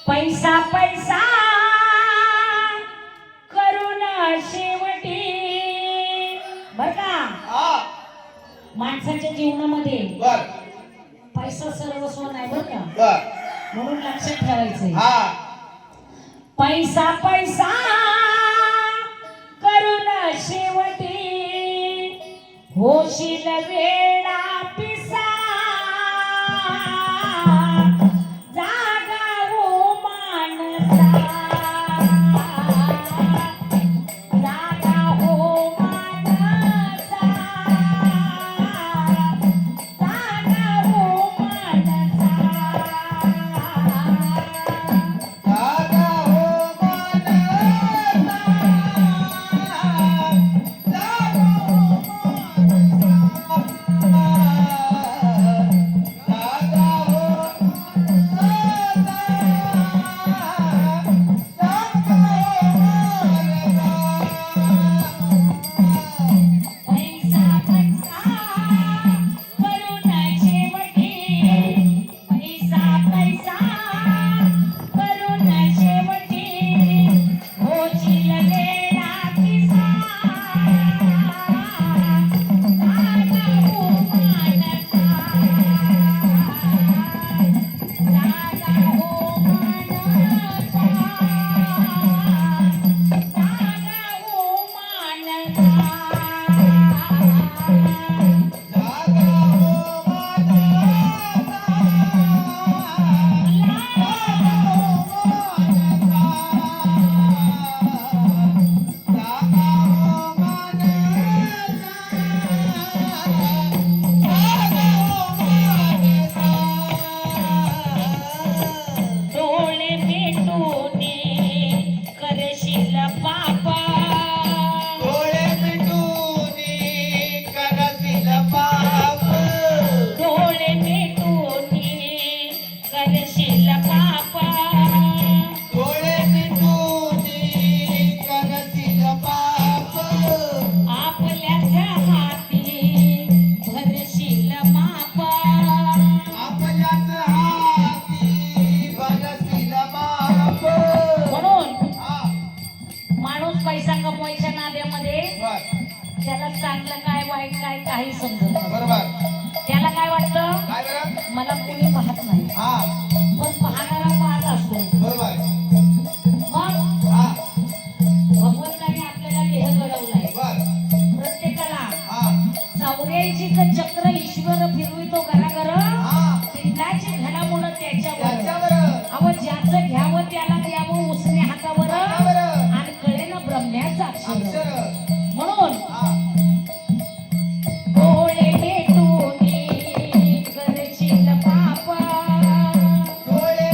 पैसा पैसा करून शेवटी बर का माणसाच्या जीवनामध्ये पैसा सर्वस्व नाही बर का म्हणून लक्षात ठेवायचंय पैसा पैसा करून शेवटी होशील वेळा पिसा पैसा कमवायच्या नाद्यामध्ये त्याला चांगलं काय वाईट काय काही समजत नाही. बरोबर. त्याला काय वाटतं मला कोणी पाहत नाही पण पाहणारा पाहत असतो. बरोबर. मग भगवंताने आपल्याला देह घडवलाय प्रत्येकाला 84 चक्र ईश्वर फिरवितो घराघर पिंडाची घडामोड त्याच्यावर अव ज्याचं घ्यावं त्याला द्यावं उसने हातावर आणि कळेना ब्रह्म्याचा अक्षर म्हणून डोळे भेटून करशील पाप डोळे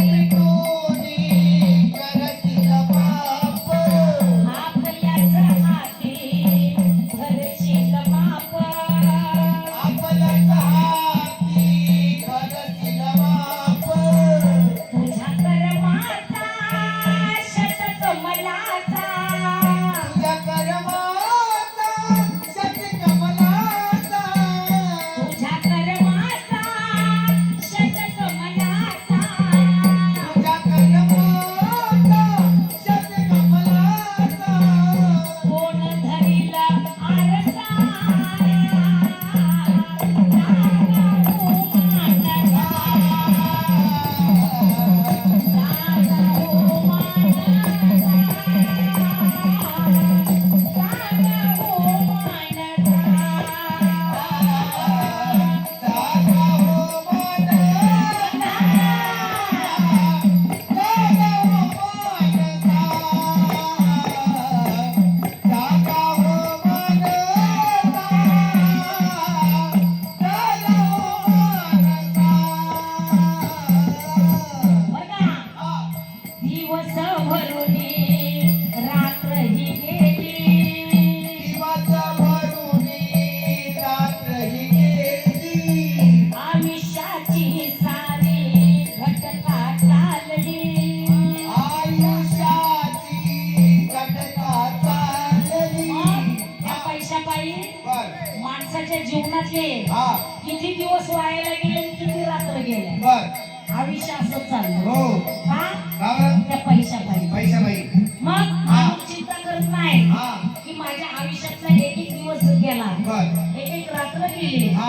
किती दिवस वायाला गेले आणि किती रात्र गेले. बर आयुष्य असंच चाललं. हो का का बरं? त्या पैशापायी. पैशापायी. मग माणूस चिंता करत नाही हा की माझ्या आयुष्यातला एक एक दिवस गेला, बर एक एक रात्र गेली, हा